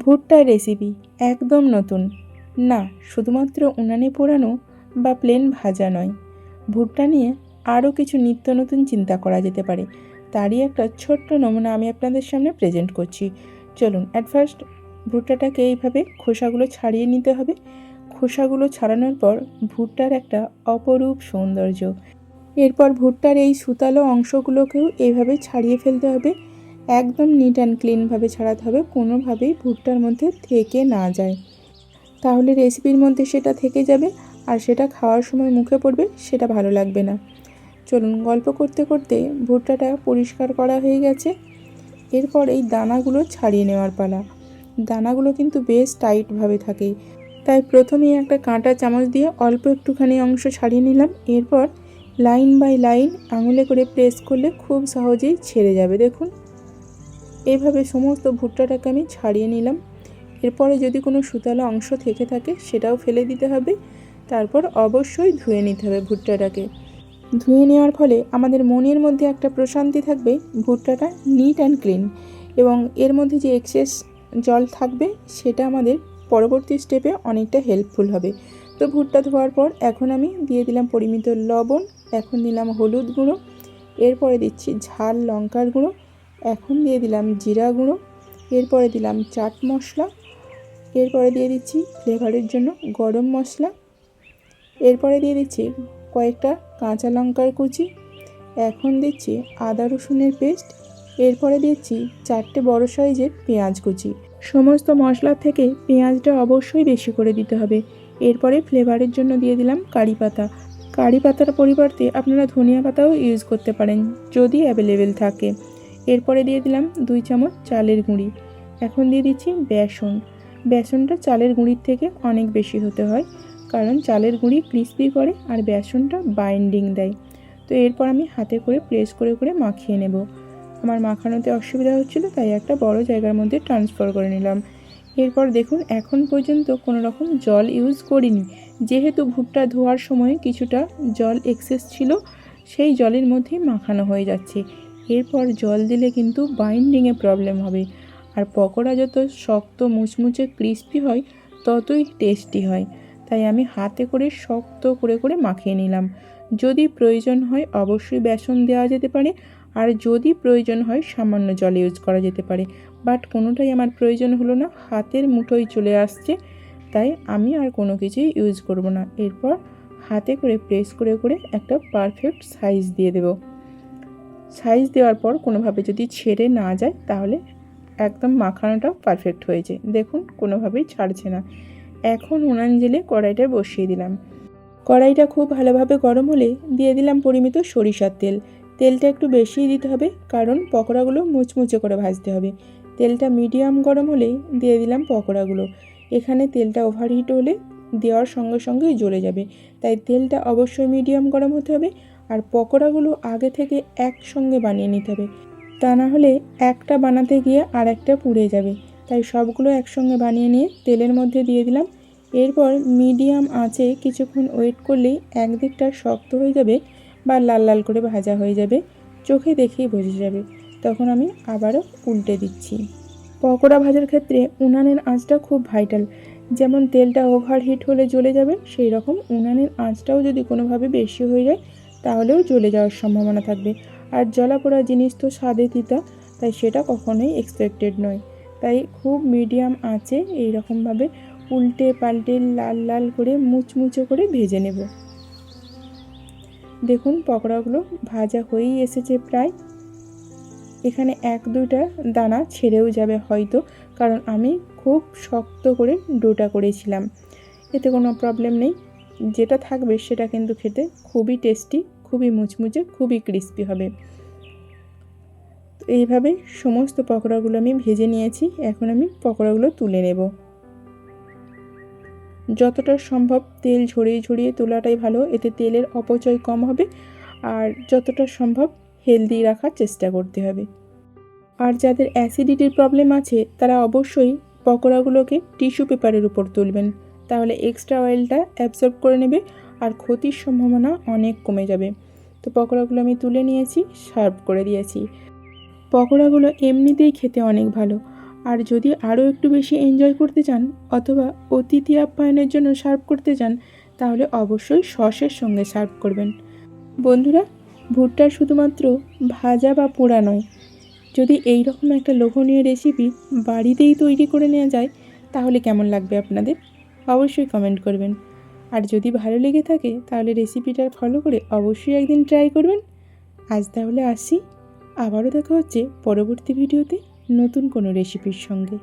ভুট্টার রেসিপি একদম নতুন না, শুধুমাত্র উনানে পোড়ানো বা প্লেন ভাজা নয়, ভুট্টা নিয়ে আরও কিছু নিত্য নতুন চিন্তা করা যেতে পারে। তারই একটা ছোট্ট নমুনা আমি আপনাদের সামনে প্রেজেন্ট করছি। চলুন, অ্যাট ফার্স্ট ভুট্টাটাকে এইভাবে খোসাগুলো ছাড়িয়ে নিতে হবে। খোসাগুলো ছাড়ানোর পর ভুট্টার একটা অপরূপ সৌন্দর্য। এরপর ভুট্টার এই সুতালো অংশগুলোকেও এইভাবে ছাড়িয়ে ফেলতে হবে। একদম নিট অ্যান্ড ক্লিনভাবে ছাড়াতে হবে, কোনোভাবেই ভুট্টার মধ্যে থেকে না যায়, তাহলে রেসিপির মধ্যে সেটা থেকে যাবে আর সেটা খাওয়ার সময় মুখে পড়বে, সেটা ভালো লাগবে না। চলুন, গল্প করতে করতে ভুট্টাটা পরিষ্কার করা হয়ে গেছে। এরপর এই দানাগুলো ছাড়িয়ে নেওয়ার পালা। দানাগুলো কিন্তু বেশ টাইটভাবে থাকে, তাই প্রথমেই একটা কাঁটা চামচ দিয়ে অল্প একটুখানি অংশ ছাড়িয়ে নিলাম। এরপর লাইন বাই লাইন আঙুলে করে প্রেস করলে খুব সহজেই ছেড়ে যাবে। দেখুন, এইভাবে সমস্ত ভুট্টাটাকে আমি ছাড়িয়ে নিলাম। এরপরে যদি কোনো সুতালো অংশ থেকে থাকে সেটাও ফেলে দিতে হবে। তারপর অবশ্যই ধুয়ে নিতে হবে ভুট্টাটাকে। ধুয়ে নেওয়ার ফলে আমাদের মনের মধ্যে একটা প্রশান্তি থাকবে, ভুট্টাটা নিট অ্যান্ড ক্লিন, এবং এর মধ্যে যে এক্সেস জল থাকবে সেটা আমাদের পরবর্তী স্টেপে অনেকটা হেল্পফুল হবে। তো ভুট্টা ধোয়ার পর এখন আমি দিয়ে দিলাম পরিমিত লবণ, এখন দিলাম হলুদ গুঁড়ো, এরপরে দিচ্ছি ঝাল লঙ্কার গুঁড়ো, এখন দিয়ে দিলাম জিরা গুঁড়ো, এরপরে দিলাম চাট মশলা, এরপরে দিয়ে দিচ্ছি ফ্লেভারের জন্য গরম মশলা, এরপরে দিয়ে দিচ্ছি কয়েকটা কাঁচা লঙ্কার কুচি, এখন দিচ্ছি আদা রসুনের পেস্ট, এরপরে দিচ্ছি 4টে বড় সাইজের পেঁয়াজ কুচি। সমস্ত মশলার থেকে পেঁয়াজটা অবশ্যই বেশি করে দিতে হবে। এরপরে ফ্লেভারের জন্য দিয়ে দিলাম কারি পাতা। কারি পাতার পরিবর্তে আপনারা ধনিয়া পাতাও ইউজ করতে পারেন যদি অ্যাভেলেবেল থাকে। এরপরে দিয়ে দিলাম 2 চামচ চালের গুঁড়ি। এখন দিয়ে দিচ্ছি বেসন। বেসনটা চালের গুঁড়ির থেকে অনেক বেশি হতে হয়, কারণ চালের গুঁড়ি ক্রিস্পি করে আর বেসনটা বাইন্ডিং দেয়। তো এরপর আমি হাতে করে প্রেস করে করে মাখিয়ে নেব। আমার মাখানোতে অসুবিধা হচ্ছিলো, তাই একটা বড় জায়গার মধ্যে ট্রান্সফার করে নিলাম। এরপর দেখুন, এখন পর্যন্ত কোনো রকম জল ইউজ করিনি, যেহেতু ভুট্টা ধোয়ার সময় কিছুটা জল এক্সেস ছিল, সেই জলের মধ্যেই মাখানো হয়ে যাচ্ছে। এরপর জল দিলে কিন্তু বাইন্ডিংয়ে প্রবলেম হবে, আর পকোড়া যত শক্ত মুচমুচে ক্রিস্পি হয় ততই টেস্টি হয়। তাই আমি হাতে করে শক্ত করে করে মাখিয়ে নিলাম। যদি প্রয়োজন হয় অবশ্যই বেসন দেওয়া যেতে পারে, আর যদি প্রয়োজন হয় সামান্য জল ইউজ করা যেতে পারে, বাট কোনোটাই আমার প্রয়োজন হলো না, হাতের মুঠোয় চলে আসছে, তাই আমি আর কোনো কিছুই ইউজ করব না। এরপর হাতে করে প্রেস করে করে একটা পারফেক্ট সাইজ দিয়ে দেব। সাইজ দেওয়ার পর কোনোভাবে যদি ছেড়ে না যায় তাহলে একদম মাখানোটাও পারফেক্ট হয়েছে। দেখুন, কোনোভাবেই ছাড়ছে না। এখন উনান জেলে কড়াইটা বসিয়ে দিলাম। কড়াইটা খুব ভালোভাবে গরম হলে দিয়ে দিলাম পরিমিত সরিষার তেল। তেলটা একটু বেশিই দিতে হবে, কারণ পকোড়াগুলো মুচমুচে করে ভাজতে হবে। তেলটা মিডিয়াম গরম হলেই দিয়ে দিলাম পকোড়াগুলো। এখানে তেলটা ওভারহিট হলে দেওয়ার সঙ্গে সঙ্গেই জ্বলে যাবে, তাই তেলটা অবশ্যই মিডিয়াম গরম হতে হবে। আর পকোড়াগুলো আগে থেকে একসঙ্গে বানিয়ে নিতে হবে, তা না হলে একটা বানাতে গিয়ে আর একটা পুড়ে যাবে। তাই সবগুলো একসঙ্গে বানিয়ে নিয়ে তেলের মধ্যে দিয়ে দিলাম। এরপর মিডিয়াম আঁচে কিছুক্ষণ ওয়েট করলেই একদিকটা শক্ত হয়ে যাবে বা লাল লাল করে ভাজা হয়ে যাবে, চোখে দেখেই বোঝা যাবে। তখন আমি আবারও উল্টে দিচ্ছি। পকোড়া ভাজার ক্ষেত্রে উনানের আঁচটা খুব ভাইটাল। যেমন তেলটা ওভারহিট হলে জ্বলে যাবে, সেই রকম উনানের আঁচটাও যদি কোনোভাবে বেশি হয়ে যায় তাহলেও জ্বলে যাওয়ার সম্ভাবনা থাকবে। আর জ্বলা পোড়া জিনিস তো স্বাদে তিতা, তাই সেটা কখনোই এক্সপেক্টেড নয়। তাই খুব মিডিয়াম আঁচে এইরকমভাবে উল্টে পাল্টে লাল লাল করে মুচমুচে করে ভেজে নেব। দেখুন, পকোড়াগুলো ভাজা হয়েই এসেছে প্রায়। এখানে 1-2টা দানা ছেড়েও যাবে হয়তো, কারণ আমি খুব শক্ত করে ডোটা করেছিলাম। এতে কোনো প্রবলেম নেই, যেটা থাকবে সেটা কিন্তু খেতে খুবই টেস্টি, খুবই মুচমুচে, খুবই ক্রিস্পি হবে। তো এইভাবে সমস্ত পকোড়াগুলো আমি ভেজে নিয়েছি। এখন আমি পকোড়াগুলো তুলে নেব। যতটা সম্ভব তেল ঝরিয়ে ঝরিয়ে তোলাটাই ভালো, এতে তেলের অপচয় কম হবে, আর যতটা সম্ভব হেলদি রাখার চেষ্টা করতে হবে। আর যাদের অ্যাসিডিটির প্রবলেম আছে তারা অবশ্যই পকোড়াগুলোকে টিস্যু পেপারের উপর তুলবেন, তাহলে এক্সট্রা অয়েলটা অ্যাবসর্ব করে নেবে আর ক্ষতির সম্ভাবনা অনেক কমে যাবে। তো পকোড়াগুলো আমি তুলে নিয়েছি, সার্ভ করে দিয়েছি। পকোড়াগুলো এমনিতেই খেতে অনেক ভালো, আর যদি আরও একটু বেশি এনজয় করতে চান অথবা অতিথি আপ্যায়নের জন্য সার্ভ করতে চান তাহলে অবশ্যই সসের সঙ্গে সার্ভ করবেন। বন্ধুরা, ভুট্টার শুধুমাত্র ভাজা বা পোড়া নয়, যদি এই রকম একটা লোভনীয় রেসিপি বাড়িতেই তৈরি করে নেওয়া যায় তাহলে কেমন লাগবে আপনাদের অবশ্যই কমেন্ট করবেন। আর যদি ভালো লেগে থাকে তাহলে রেসিপিটা ফলো করে অবশ্যই একদিন ট্রাই করবেন। আজ তাহলে আসি, আবারও দেখা হচ্ছে পরবর্তী ভিডিওতে নতুন কোনো রেসিপির সঙ্গে।